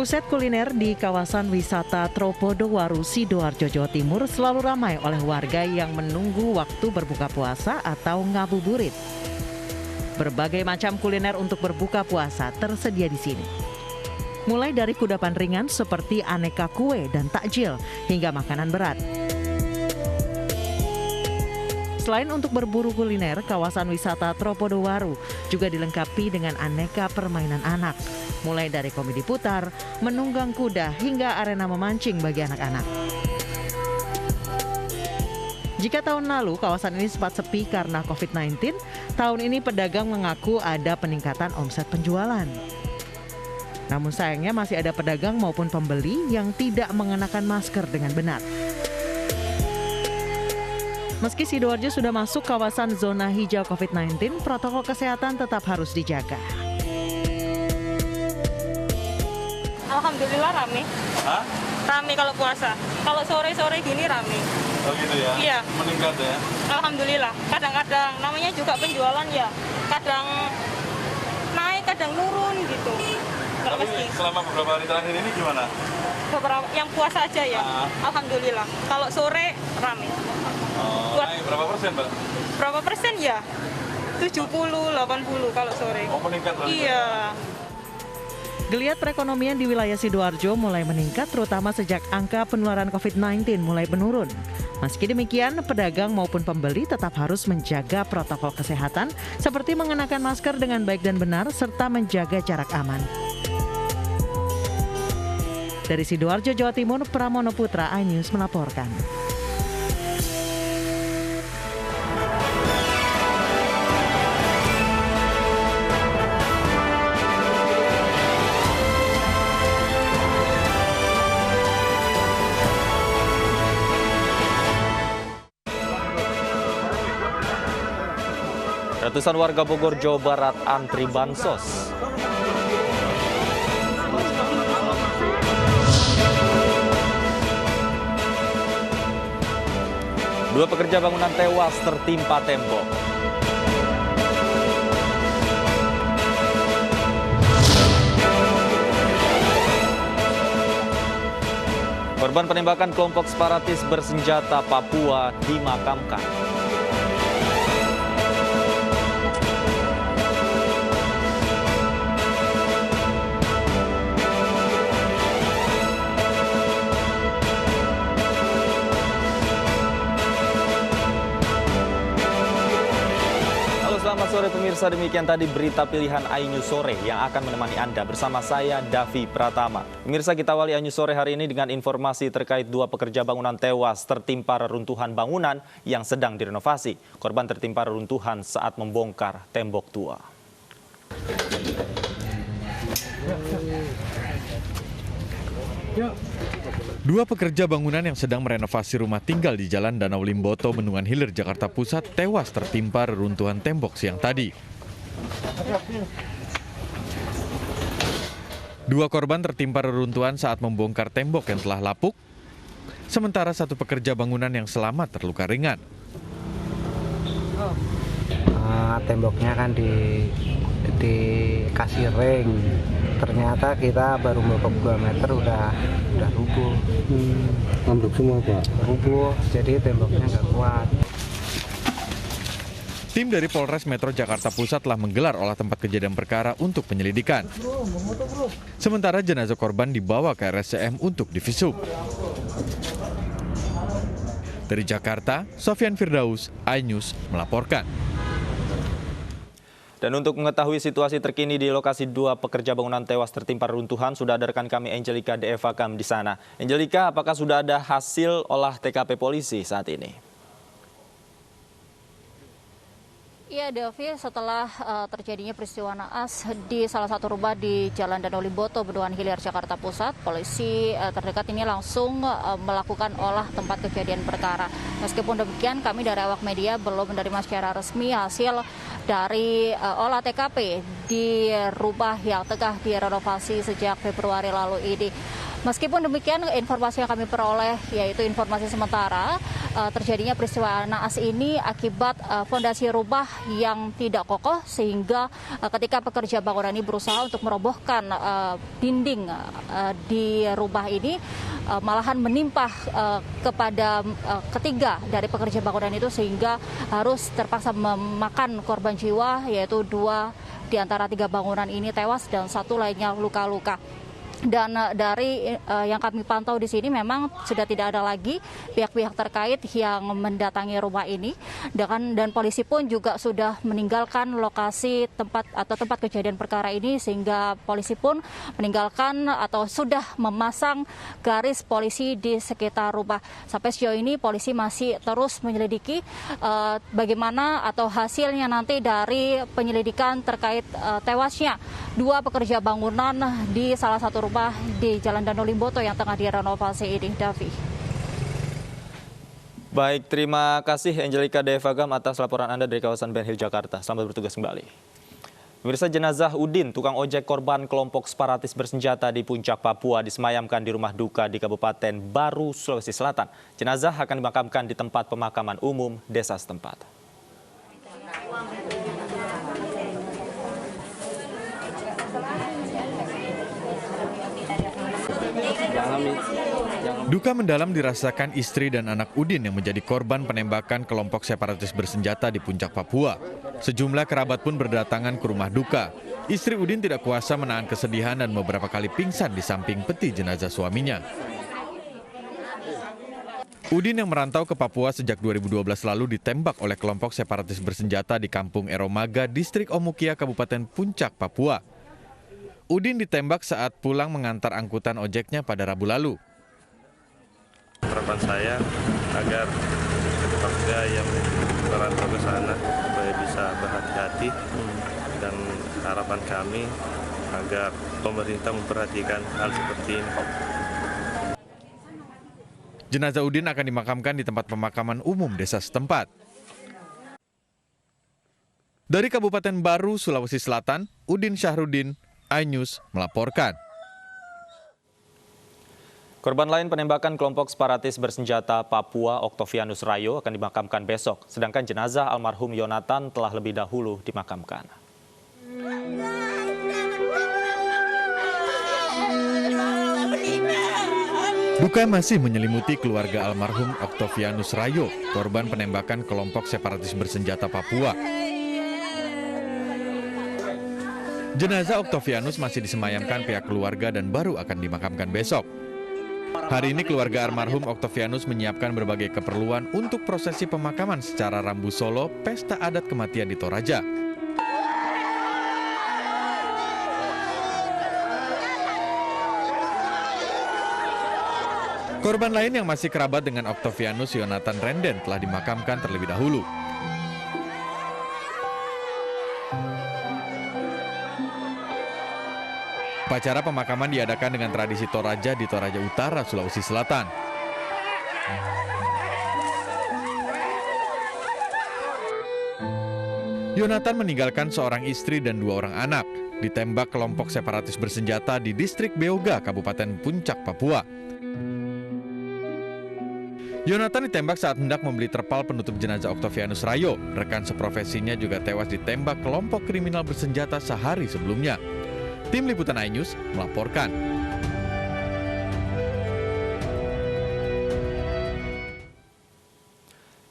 Pusat kuliner di kawasan wisata Tropodowaru, Sidoarjo, Jawa Timur selalu ramai oleh warga yang menunggu waktu berbuka puasa atau ngabuburit. Berbagai macam kuliner untuk berbuka puasa tersedia di sini. Mulai dari kudapan ringan seperti aneka kue dan takjil hingga makanan berat. Selain untuk berburu kuliner, kawasan wisata Tropodowaru juga dilengkapi dengan aneka permainan anak. Mulai dari komedi putar, menunggang kuda, hingga arena memancing bagi anak-anak. Jika tahun lalu kawasan ini sempat sepi karena COVID-19, tahun ini pedagang mengaku ada peningkatan omset penjualan. Namun sayangnya masih ada pedagang maupun pembeli yang tidak mengenakan masker dengan benar. Meski Sidoarjo sudah masuk kawasan zona hijau COVID-19, protokol kesehatan tetap harus dijaga. Alhamdulillah rame. Hah? Rame kalau puasa. Kalau sore-sore gini rame. Oh gitu ya? Iya. Meningkat ya? Alhamdulillah. Kadang-kadang namanya juga penjualan ya. Kadang naik, kadang turun gitu. Nggak Tapi mesti. selama beberapa hari terakhir ini gimana? Beberapa yang puasa aja ya. Alhamdulillah. Kalau sore rame. Naik berapa persen, Mbak? Berapa persen ya? 70, 80 kalau sore. Oh, meningkat berarti? Iya. Geliat perekonomian di wilayah Sidoarjo mulai meningkat terutama sejak angka penularan COVID-19 mulai menurun. Meski demikian, pedagang maupun pembeli tetap harus menjaga protokol kesehatan seperti mengenakan masker dengan baik dan benar serta menjaga jarak aman. Dari Sidoarjo, Jawa Timur, Pramono Putra, iNews melaporkan. Ratusan warga Bogor, Jawa Barat antri bansos. Dua pekerja bangunan tewas tertimpa tembok. Korban penembakan kelompok separatis bersenjata Papua dimakamkan. Selamat sore pemirsa, demikian tadi berita pilihan iNews Sore yang akan menemani Anda bersama saya Davi Pratama. Pemirsa, kita awali iNews Sore hari ini dengan informasi terkait dua pekerja bangunan tewas tertimpa reruntuhan bangunan yang sedang direnovasi. Korban tertimpa reruntuhan saat membongkar tembok tua. Dua pekerja bangunan yang sedang merenovasi rumah tinggal di Jalan Danau Limboto, Bendungan Hilir, Jakarta Pusat tewas tertimpa reruntuhan tembok siang tadi. Dua korban tertimpa reruntuhan saat membongkar tembok yang telah lapuk, sementara satu pekerja bangunan yang selamat terluka ringan. Temboknya kan dikasih ring. Ternyata kita baru beberapa meter udah rubuh. Ambruk semua, Pak? Rubuh, jadi temboknya nggak kuat. Tim dari Polres Metro Jakarta Pusat telah menggelar olah tempat kejadian perkara untuk penyelidikan. Sementara jenazah korban dibawa ke RSCM untuk divisum. Dari Jakarta, Sofyan Firdaus, iNews melaporkan. Dan untuk mengetahui situasi terkini di lokasi dua pekerja bangunan tewas tertimpa reruntuhan, sudah ada rekan kami Angelika Deevakam di sana. Angelika, apakah sudah ada hasil olah TKP polisi saat ini? Iya, Davi, setelah terjadinya peristiwa naas di salah satu rumah di Jalan Danau Limboto, Bendungan Hilir, Jakarta Pusat, polisi terdekat ini langsung melakukan olah tempat kejadian perkara. Meskipun demikian, kami dari awak media belum menerima secara resmi hasil dari olah TKP di rumah yang tengah direnovasi sejak Februari lalu ini. Meskipun demikian, informasi yang kami peroleh yaitu informasi sementara terjadinya peristiwa naas ini akibat fondasi rumah yang tidak kokoh, sehingga ketika pekerja bangunan ini berusaha untuk merobohkan dinding di rumah ini, malahan menimpa kepada ketiga dari pekerja bangunan itu, sehingga harus terpaksa memakan korban jiwa, yaitu 2 di antara 3 bangunan ini tewas dan 1 lainnya luka-luka. Dan dari yang kami pantau di sini memang sudah tidak ada lagi pihak-pihak terkait yang mendatangi rumah ini, dan polisi pun juga sudah meninggalkan lokasi tempat kejadian perkara ini, sehingga polisi pun meninggalkan atau sudah memasang garis polisi di sekitar rumah. Sampai sejauh ini polisi masih terus menyelidiki bagaimana atau hasilnya nanti dari penyelidikan terkait tewasnya 2 pekerja bangunan di salah satu rumah di Jalan Danau Limboto yang tengah direnovasi ini, Davi. Baik, terima kasih Angelica Devagam atas laporan Anda dari kawasan Ben Hill, Jakarta. Selamat bertugas kembali. Pemirsa, jenazah Udin, tukang ojek korban kelompok separatis bersenjata di Puncak, Papua, disemayamkan di rumah duka di Kabupaten Baru, Sulawesi Selatan. Jenazah akan dimakamkan di tempat pemakaman umum desa setempat. Duka mendalam dirasakan istri dan anak Udin yang menjadi korban penembakan kelompok separatis bersenjata di Puncak, Papua. Sejumlah kerabat pun berdatangan ke rumah duka. Istri Udin tidak kuasa menahan kesedihan dan beberapa kali pingsan di samping peti jenazah suaminya. Udin yang merantau ke Papua sejak 2012 lalu ditembak oleh kelompok separatis bersenjata di Kampung Eromaga, Distrik Omukia, Kabupaten Puncak, Papua. Udin ditembak saat pulang mengantar angkutan ojeknya pada Rabu lalu. Harapan saya agar warga yang merantau ke sana supaya bisa berhati-hati, dan harapan kami agar pemerintah memperhatikan hal seperti ini. Jenazah Udin akan dimakamkan di tempat pemakaman umum desa setempat. Dari Kabupaten Baru, Sulawesi Selatan, Udin Syahrudin, iNews melaporkan. Korban lain penembakan kelompok separatis bersenjata Papua, Oktavianus Rayo, akan dimakamkan besok. Sedangkan jenazah almarhum Yonatan telah lebih dahulu dimakamkan. Duka masih menyelimuti keluarga almarhum Oktavianus Rayo, korban penembakan kelompok separatis bersenjata Papua. Jenazah Oktavianus masih disemayamkan pihak keluarga dan baru akan dimakamkan besok. Hari ini keluarga almarhum Oktavianus menyiapkan berbagai keperluan untuk prosesi pemakaman secara Rambu Solo, pesta adat kematian di Toraja. Korban lain yang masih kerabat dengan Oktavianus, Yonatan Renden, telah dimakamkan terlebih dahulu. Upacara pemakaman diadakan dengan tradisi Toraja di Toraja Utara, Sulawesi Selatan. Yonatan meninggalkan seorang istri dan 2 orang anak, ditembak kelompok separatis bersenjata di Distrik Beoga, Kabupaten Puncak, Papua. Yonatan ditembak saat hendak membeli terpal penutup jenazah Oktavianus Rayo. Rekan seprofesinya juga tewas ditembak kelompok kriminal bersenjata sehari sebelumnya. Tim Liputan iNews melaporkan.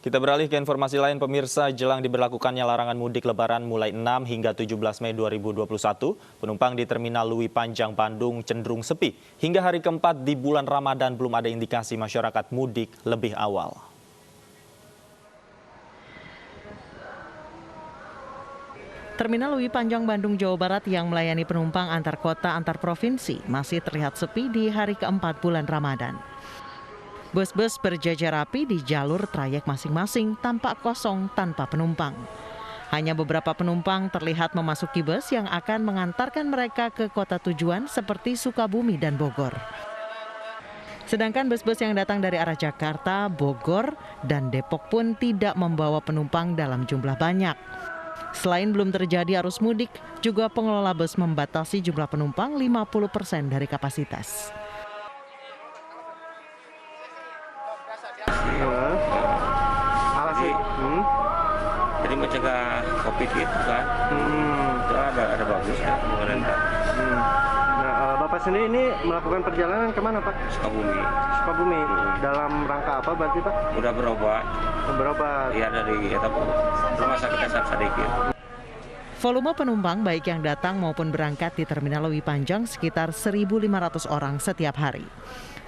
Kita beralih ke informasi lain, pemirsa. Jelang diberlakukannya larangan mudik Lebaran mulai 6 hingga 17 Mei 2021, penumpang di Terminal Lewi Panjang Bandung cenderung sepi. Hingga hari keempat di bulan Ramadan belum ada indikasi masyarakat mudik lebih awal. Terminal Lewi Panjang Bandung, Jawa Barat yang melayani penumpang antar kota antar provinsi masih terlihat sepi di hari keempat bulan Ramadan. Bus-bus berjajar rapi di jalur trayek masing-masing tampak kosong tanpa penumpang. Hanya beberapa penumpang terlihat memasuki bus yang akan mengantarkan mereka ke kota tujuan seperti Sukabumi dan Bogor. Sedangkan bus-bus yang datang dari arah Jakarta, Bogor, dan Depok pun tidak membawa penumpang dalam jumlah banyak. Selain belum terjadi arus mudik, juga pengelola bus membatasi jumlah penumpang 50% dari kapasitas. mencegah COVID itu kan. Itu ada bagusnya pemerintah. Nah, Bapak sendiri ini melakukan perjalanan kemana Pak? Sukabumi. Sukabumi. Dalam rangka apa berarti Pak? Udah berobat. Berobat. Iya dari rumah sakit Hasan Sadikin. Volume penumpang baik yang datang maupun berangkat di Terminal Lewi Panjang sekitar 1.500 orang setiap hari.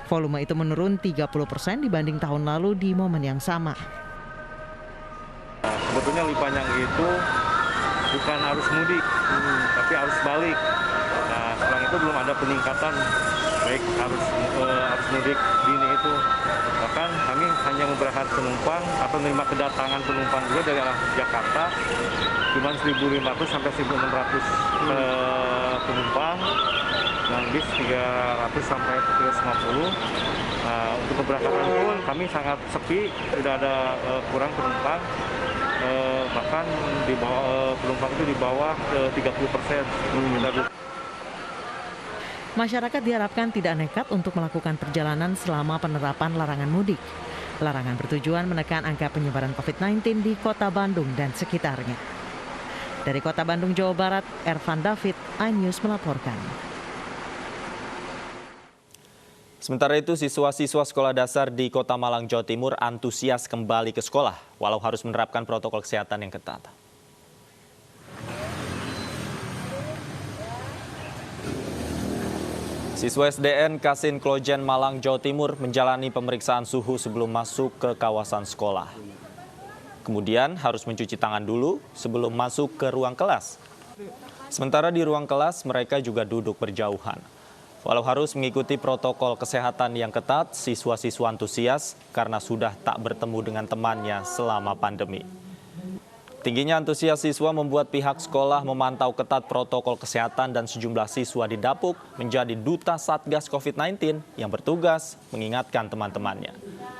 Volume itu menurun 30% dibanding tahun lalu di momen yang sama. Sebetulnya Lewi Panjang itu bukan arus mudik, tapi arus balik. Nah, sekarang itu belum ada peningkatan baik arus mudik dini itu. Bahkan kami hanya memberangkat penumpang atau menerima kedatangan penumpang juga dari arah Jakarta cuma 1.500 sampai 1.600 penumpang, dan bis 300 sampai 350. Nah, untuk keberangkatan pun kami sangat sepi, tidak ada kurang penumpang. Bahkan di bawah penumpang itu di bawah 30%. Masyarakat diharapkan tidak nekat untuk melakukan perjalanan selama penerapan larangan mudik. Larangan bertujuan menekan angka penyebaran COVID-19 di Kota Bandung dan sekitarnya. Dari Kota Bandung, Jawa Barat, Ervan David, iNews melaporkan. Sementara itu, siswa-siswa sekolah dasar di Kota Malang, Jawa Timur antusias kembali ke sekolah, walau harus menerapkan protokol kesehatan yang ketat. Siswa SDN Kasin Klojen Malang, Jawa Timur menjalani pemeriksaan suhu sebelum masuk ke kawasan sekolah. Kemudian harus mencuci tangan dulu sebelum masuk ke ruang kelas. Sementara di ruang kelas mereka juga duduk berjauhan. Walau harus mengikuti protokol kesehatan yang ketat, siswa-siswa antusias karena sudah tak bertemu dengan temannya selama pandemi. Tingginya antusias siswa membuat pihak sekolah memantau ketat protokol kesehatan dan sejumlah siswa didapuk menjadi duta Satgas COVID-19 yang bertugas mengingatkan teman-temannya.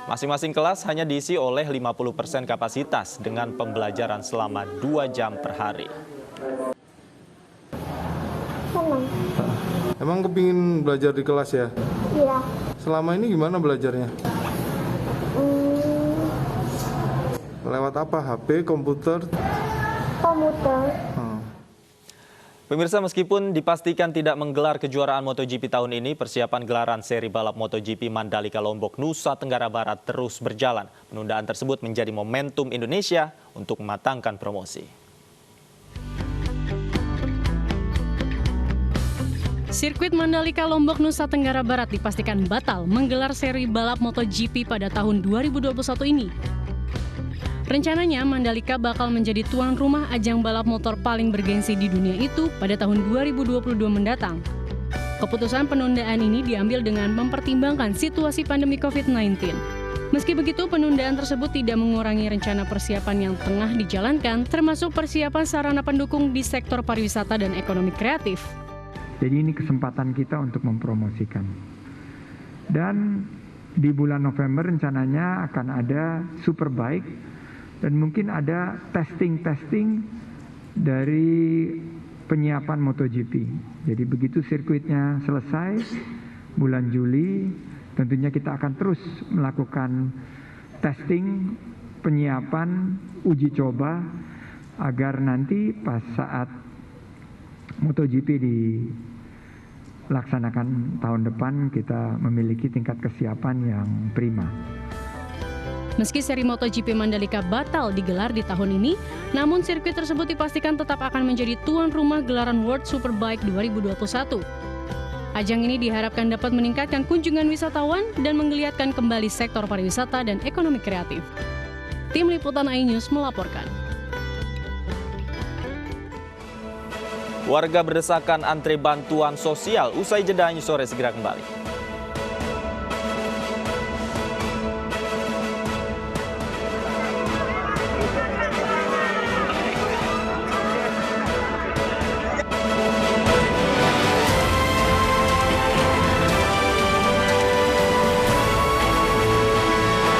Masing-masing kelas hanya diisi oleh 50% kapasitas dengan pembelajaran selama 2 jam per hari. Emang kepingin belajar di kelas ya? Iya. Selama ini gimana belajarnya? Lewat apa? HP, komputer? Komputer. Pemirsa, meskipun dipastikan tidak menggelar kejuaraan MotoGP tahun ini, persiapan gelaran seri balap MotoGP Mandalika Lombok, Nusa Tenggara Barat terus berjalan. Penundaan tersebut menjadi momentum Indonesia untuk mematangkan promosi. Sirkuit Mandalika Lombok, Nusa Tenggara Barat dipastikan batal menggelar seri balap MotoGP pada tahun 2021 ini. Rencananya Mandalika bakal menjadi tuan rumah ajang balap motor paling bergengsi di dunia itu pada tahun 2022 mendatang. Keputusan penundaan ini diambil dengan mempertimbangkan situasi pandemi COVID-19. Meski begitu, penundaan tersebut tidak mengurangi rencana persiapan yang tengah dijalankan, termasuk persiapan sarana pendukung di sektor pariwisata dan ekonomi kreatif. Jadi ini kesempatan kita untuk mempromosikan. Dan di bulan November rencananya akan ada Superbike dan mungkin ada testing dari penyiapan MotoGP. Jadi begitu sirkuitnya selesai bulan Juli, tentunya kita akan terus melakukan testing, penyiapan, uji coba agar nanti pas saat MotoGP dilaksanakan tahun depan kita memiliki tingkat kesiapan yang prima. Meski seri MotoGP Mandalika batal digelar di tahun ini, namun sirkuit tersebut dipastikan tetap akan menjadi tuan rumah gelaran World Superbike 2021. Ajang ini diharapkan dapat meningkatkan kunjungan wisatawan dan menggeliatkan kembali sektor pariwisata dan ekonomi kreatif. Tim Liputan iNews melaporkan. Warga berdesakan antri bantuan sosial usai jeda Inews Sore segera kembali.